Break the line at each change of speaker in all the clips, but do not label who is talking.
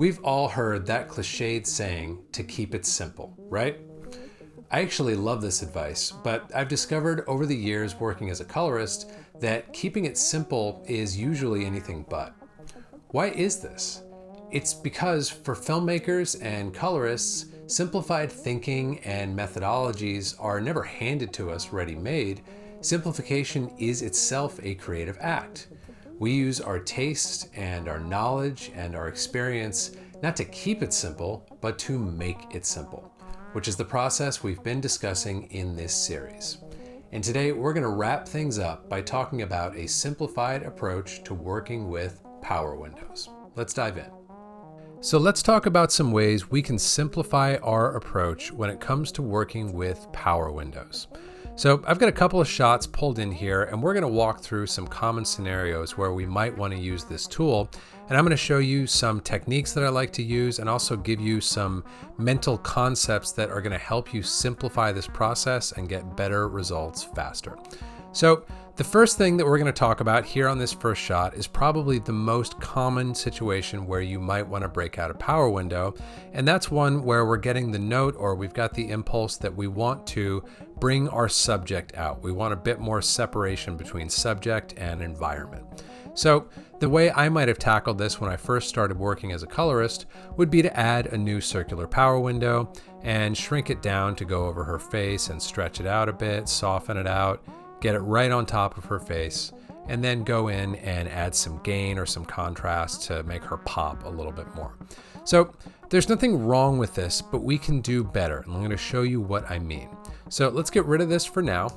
We've all heard that cliched saying to keep it simple, right? I actually love this advice, but I've discovered over the years working as a colorist that keeping it simple is usually anything but. Why is this? It's because for filmmakers and colorists, simplified thinking and methodologies are never handed to us ready-made. Simplification is itself a creative act. We use our taste and our knowledge and our experience not to keep it simple, but to make it simple, which is the process we've been discussing in this series. And today we're going to wrap things up by talking about a simplified approach to working with power windows. Let's dive in. So let's talk about some ways we can simplify our approach when it comes to working with power windows. So I've got a couple of shots pulled in here, and we're going to walk through some common scenarios where we might want to use this tool. And I'm going to show you some techniques that I like to use and also give you some mental concepts that are going to help you simplify this process and get better results faster. So the first thing that we're going to talk about here on this first shot is probably the most common situation where you might want to break out a power window. And that's one where we're getting the note, or we've got the impulse that we want to bring our subject out. We want a bit more separation between subject and environment. So the way I might have tackled this when I first started working as a colorist would be to add a new circular power window and shrink it down to go over her face and stretch it out a bit, soften it out, get it right on top of her face, and then go in and add some gain or some contrast to make her pop a little bit more. So there's nothing wrong with this, but we can do better. And I'm going to show you what I mean. So let's get rid of this for now.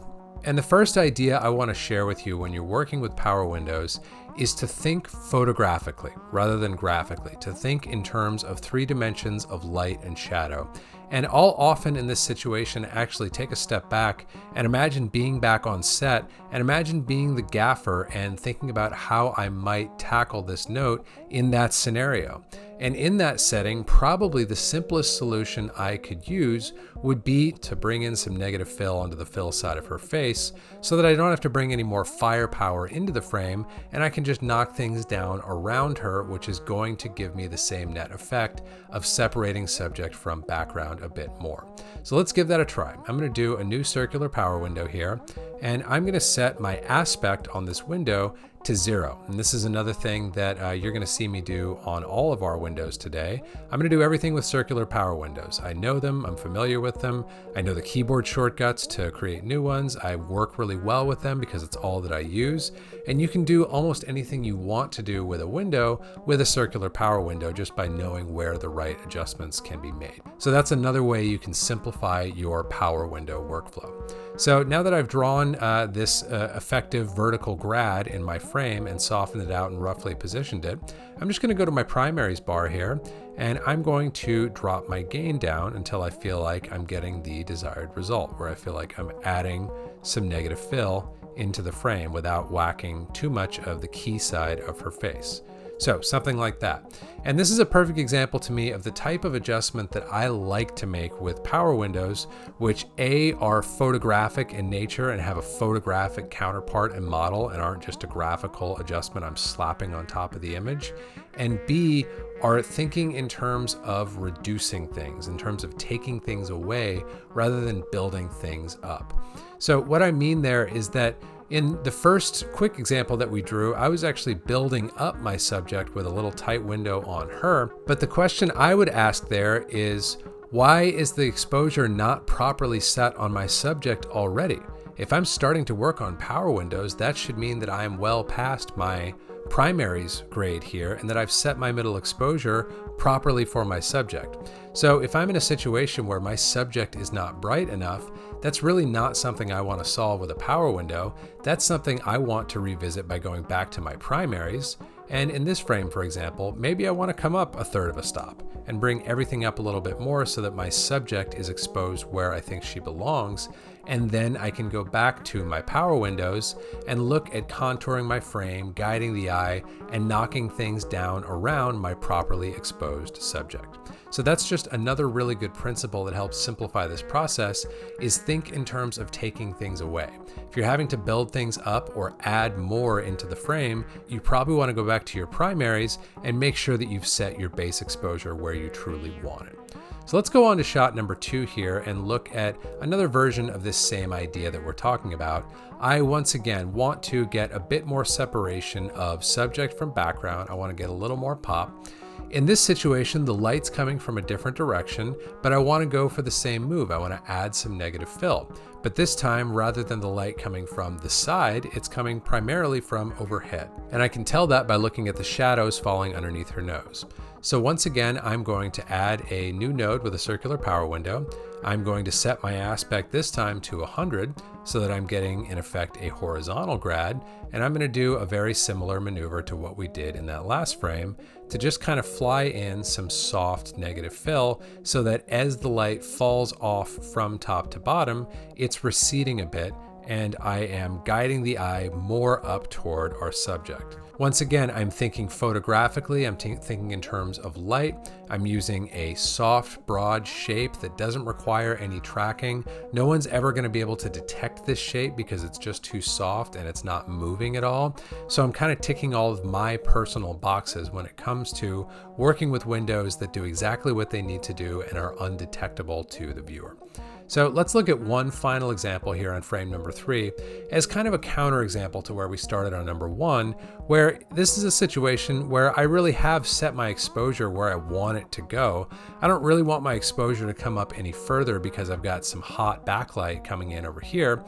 And the first idea I want to share with you when you're working with power windows is to think photographically rather than graphically, to think in terms of 3 dimensions of light and shadow. And I'll often in this situation actually take a step back and imagine being back on set and imagine being the gaffer and thinking about how I might tackle this note in that scenario. And in that setting, probably the simplest solution I could use would be to bring in some negative fill onto the fill side of her face so that I don't have to bring any more firepower into the frame, and I can just knock things down around her, which is going to give me the same net effect of separating subject from background a bit more. So let's give that a try. I'm going to do a new circular power window here, and I'm going to set my aspect on this window to 0. And this is another thing that you're going to see me do on all of our windows today. I'm going to do everything with circular power windows. I know them, I'm familiar with them. I know the keyboard shortcuts to create new ones. I work really well with them because it's all that I use. And you can do almost anything you want to do with a window with a circular power window just by knowing where the right adjustments can be made. So that's another way you can simplify your power window workflow. So now that I've drawn this effective vertical grad in my frame and softened it out and roughly positioned it, I'm just going to go to my primaries bar here, and I'm going to drop my gain down until I feel like I'm getting the desired result, where I feel like I'm adding some negative fill into the frame without whacking too much of the key side of her face. So something like that. And this is a perfect example to me of the type of adjustment that I like to make with power windows, which A, are photographic in nature and have a photographic counterpart and model and aren't just a graphical adjustment I'm slapping on top of the image, and B, are thinking in terms of reducing things, in terms of taking things away rather than building things up. So what I mean there is that in the first quick example that we drew, I was actually building up my subject with a little tight window on her. But the question I would ask there is, why is the exposure not properly set on my subject already? If I'm starting to work on power windows, that should mean that I am well past my primaries grade here and that I've set my middle exposure properly for my subject. So if I'm in a situation where my subject is not bright enough, that's really not something I want to solve with a power window. That's something I want to revisit by going back to my primaries. And in this frame, for example, maybe I want to come up a third of a stop and bring everything up a little bit more so that my subject is exposed where I think she belongs. and then I can go back to my power windows and look at contouring my frame, guiding the eye, and knocking things down around my properly exposed subject. So that's just another really good principle that helps simplify this process, is think in terms of taking things away. If you're having to build things up or add more into the frame, you probably want to go back to your primaries and make sure that you've set your base exposure where you truly want it. So let's go on to shot number 2 here and look at another version of this same idea that we're talking about. I once again want to get a bit more separation of subject from background. I want to get a little more pop. In this situation, the light's coming from a different direction, but I want to go for the same move. I want to add some negative fill. But this time, rather than the light coming from the side, it's coming primarily from overhead. And I can tell that by looking at the shadows falling underneath her nose. So once again, I'm going to add a new node with a circular power window. I'm going to set my aspect this time to 100 so that I'm getting, in effect, a horizontal grad. And I'm going to do a very similar maneuver to what we did in that last frame to just kind of fly in some soft negative fill so that as the light falls off from top to bottom, it's receding a bit and I am guiding the eye more up toward our subject. Once again, I'm thinking photographically, I'm thinking in terms of light. I'm using a soft, broad shape that doesn't require any tracking. No one's ever going to be able to detect this shape because it's just too soft and it's not moving at all. So I'm kind of ticking all of my personal boxes when it comes to working with windows that do exactly what they need to do and are undetectable to the viewer. So let's look at one final example here on frame number 3 as kind of a counterexample to where we started on number 1, where this is a situation where I really have set my exposure where I want it to go. I don't really want my exposure to come up any further because I've got some hot backlight coming in over here.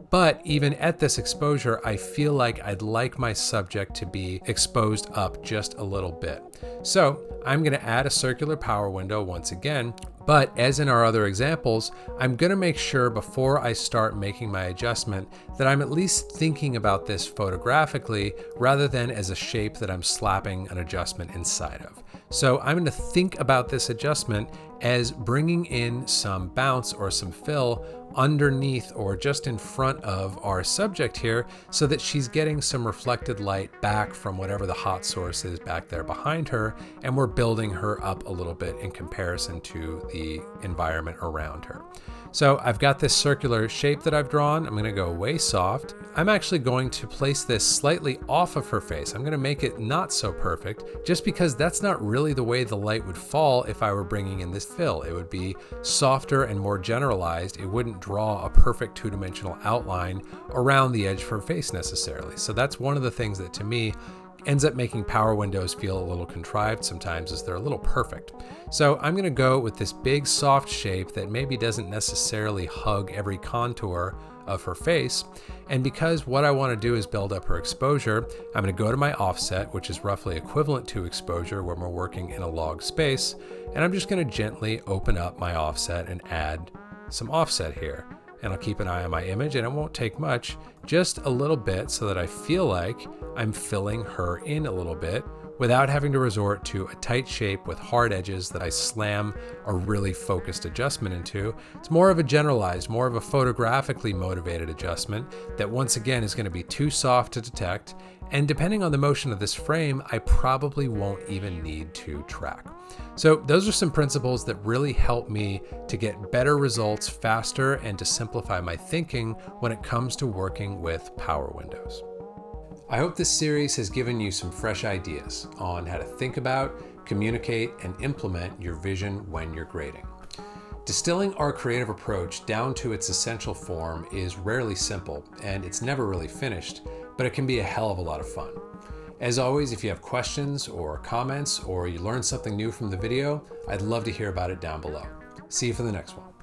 But even at this exposure, I feel like I'd like my subject to be exposed up just a little bit. So I'm going to add a circular power window once again. But as in our other examples, I'm going to make sure before I start making my adjustment that I'm at least thinking about this photographically rather than as a shape that I'm slapping an adjustment inside of. So I'm going to think about this adjustment as bringing in some bounce or some fill underneath or just in front of our subject here so that she's getting some reflected light back from whatever the hot source is back there behind her, and we're building her up a little bit in comparison to the environment around her. So I've got this circular shape that I've drawn. I'm going to go way soft. I'm actually going to place this slightly off of her face. I'm going to make it not so perfect just because that's not really the way the light would fall if I were bringing in this fill. It would be softer and more generalized. It wouldn't draw a perfect two-dimensional outline around the edge of her face necessarily. So that's one of the things that to me ends up making power windows feel a little contrived sometimes, is they're a little perfect. So I'm going to go with this big soft shape that maybe doesn't necessarily hug every contour of her face. And because what I want to do is build up her exposure, I'm going to go to my offset, which is roughly equivalent to exposure when we're working in a log space. And I'm just going to gently open up my offset and add some offset here. And I'll keep an eye on my image, and it won't take much, just a little bit so that I feel like I'm filling her in a little bit without having to resort to a tight shape with hard edges that I slam a really focused adjustment into. It's more of a generalized, more of a photographically motivated adjustment that once again is going to be too soft to detect. And depending on the motion of this frame, I probably won't even need to track. So those are some principles that really help me to get better results faster and to simplify my thinking when it comes to working with power windows. I hope this series has given you some fresh ideas on how to think about, communicate, and implement your vision when you're grading. Distilling our creative approach down to its essential form is rarely simple, and it's never really finished, but it can be a hell of a lot of fun. As always, if you have questions or comments or you learned something new from the video, I'd love to hear about it down below. See you for the next one.